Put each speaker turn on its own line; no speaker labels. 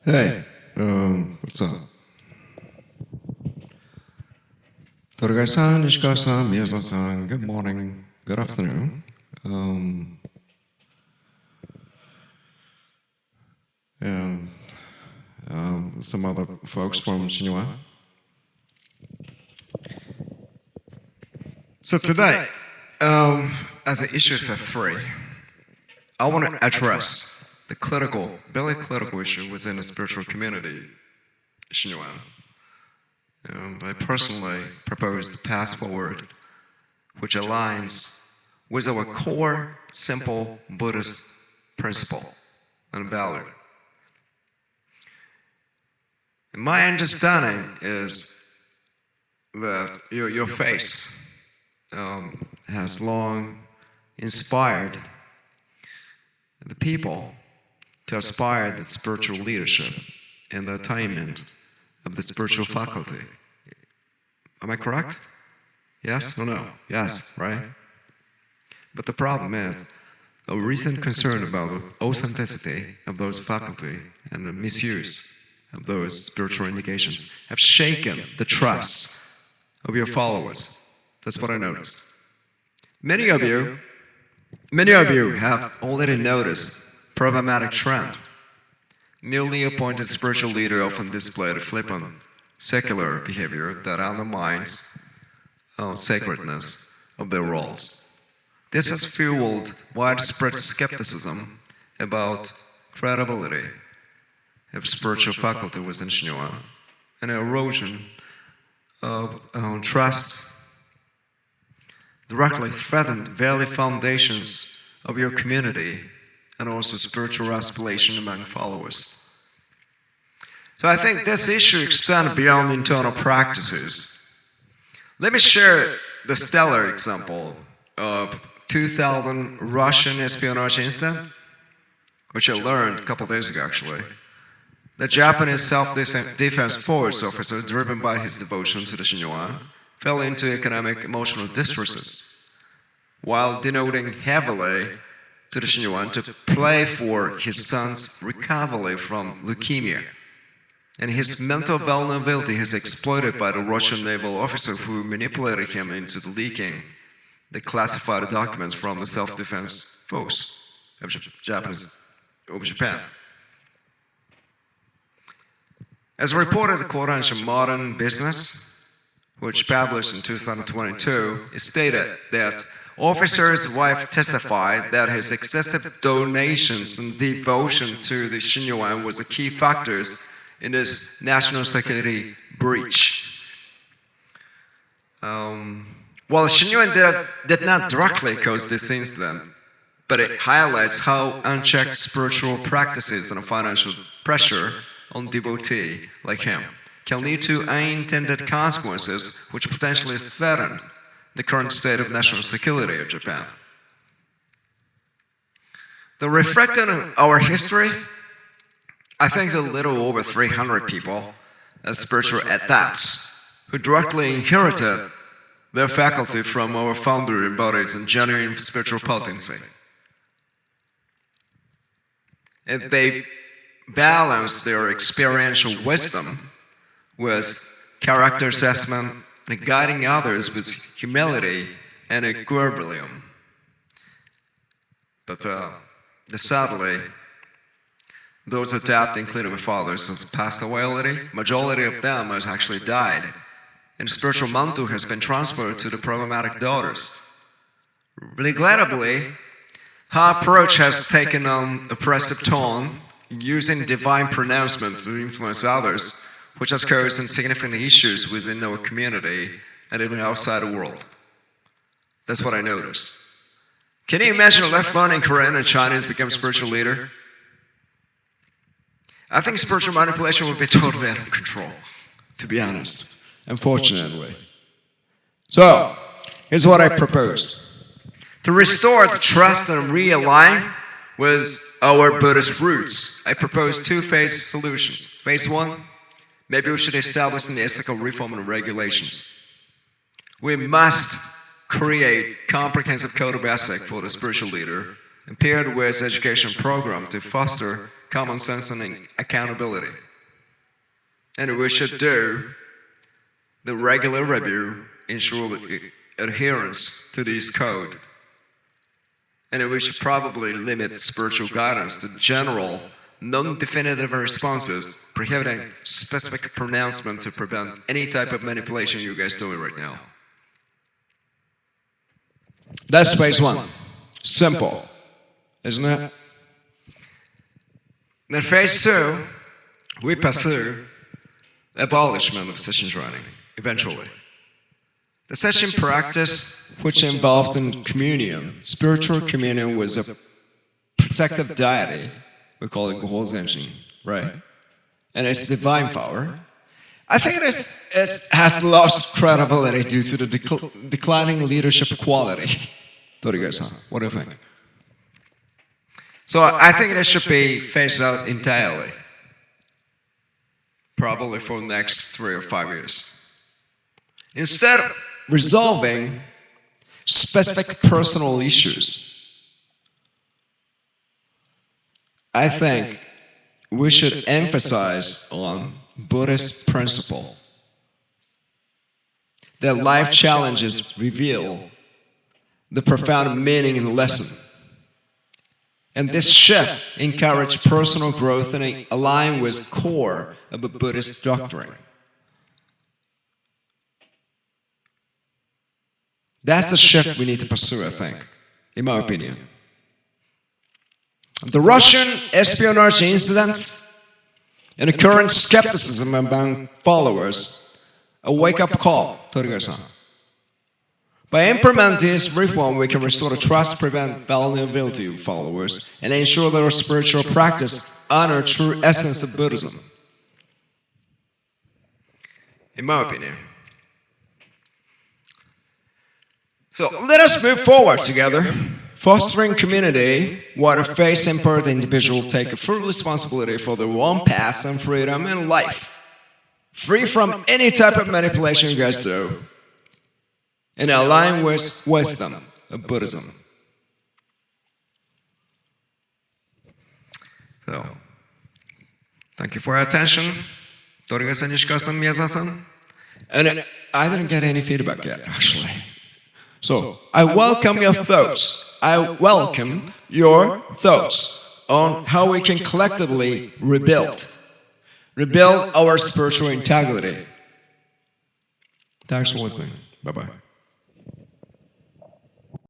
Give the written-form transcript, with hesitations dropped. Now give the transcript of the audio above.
Hey, what's up? 鳥貝さん、西川さん、宮沢さん、Good morning, good afternoon. And some other folks from Shinua. So today, as an issue for 3, I want to address the very critical issue within the spiritual community, Shinua. And I personally propose the path forward, which aligns with our core, simple Buddhist principle and value. And my understanding is that your faith has long inspired the people to aspire to spiritual leadership and the attainment of the spiritual faculty. Am I correct? Yes or no? Yes, right? But the problem is a recent concern about the authenticity of those faculty and the misuse of those spiritual indications have shaken the trust of your followers. That's what I noticed. Many of you have already noticed problematic trend. Newly appointed spiritual leader often displayed a flippant, secular behavior that undermines sacredness of their roles. This has fueled widespread skepticism about credibility of spiritual faculty within Shinua, and an erosion of trust directly threatened very foundations of your community and also spiritual aspiration among followers. So I think this issue extends beyond internal practices. Let me share the stellar example of 2000 Russian espionage incident, which I learned a couple days ago actually. The Japanese self-defense force officer, driven by his devotion to the Shinua, fell into economic emotional distresses while denoting heavily to the Shinua to pray for his son's recovery from leukemia. And his mental vulnerability is exploited by the Russian naval officer who manipulated him into leaking the classified documents from the self-defense force of Japan. As reported in the Modern Business, which published in 2022, it stated that officer's wife testified that his excessive donations and devotion to the Shinua was the key factors in this national security breach. While Shinua did not directly cause this incident, but it highlights how unchecked spiritual practices and financial pressure on devotee like him can lead to unintended consequences which potentially threaten the current state of national security of Japan. Reflecting on our history, I think a little over 300 people as spiritual adepts who directly inherited their faculty from our founder embodies in genuine spiritual potency. And they balance their experiential wisdom with character assessment and guiding others with humility and equilibrium. But sadly, those adapted, including my fathers, has passed away already. Majority of them has actually died, and spiritual mantle has been transferred to the problematic daughters. Regrettably, her approach has taken on oppressive tone, using divine pronouncement to influence others, which has caused significant issues within our community and even outside the world. That's what I noticed. Can you imagine left learning Korean and Chinese become spiritual leader? I think spiritual manipulation would be totally out of control, to be honest, unfortunately. So, here's what I propose. To restore the trust and realign with our Buddhist roots, I propose 2-phase solutions. Phase 1, maybe we should establish an ethical reform and regulations. We must create comprehensive code of ethics for the spiritual leader and paired with education program to foster common sense and accountability. And we should do the regular review, ensure the adherence to this code. And we should probably limit spiritual guidance to general, non-definitive responses, prohibiting specific pronouncement to prevent any type of manipulation you guys doing right now.
That's phase one. Simple, isn't it?
Then phase two, we pursue abolishment of session training, eventually. The session practice,
Which involves in communion, spiritual communion with a protective deity, we call it Gohō-Zenshin, right? And it's divine power. I think it has lost credibility due to the declining leadership quality. Torigai-san, what do you think?
So I think it should be phased out entirely, probably for the next 3 or 5 years. Instead of
Resolving specific personal issues, I think we should emphasize on Buddhist principle that life challenges reveal the profound meaning and lesson. And this shift encourages personal growth and align with core of a Buddhist doctrine. That's the shift we need to pursue, I think, in my opinion. The Russian espionage incidents and the current skepticism among followers, a wake-up call, Torigai-san. By implementing this reform, we can restore the trust, prevent vulnerability of followers, and ensure that our spiritual practice honor true essence of Buddhism.
In my opinion. So let us move forward together, fostering community where the faith-empowered individual take full responsibility for their own path and freedom in life, free from any type of manipulation you guys do, and align with wisdom of Buddhism. So, thank you for your attention. Torigai-san, Nishikawa-san, Miyazawa-san.
And I didn't get any feedback yet, actually. So, I welcome your thoughts. I welcome your thoughts on how we can collectively rebuild our spiritual integrity. Thanks for listening. Bye-bye.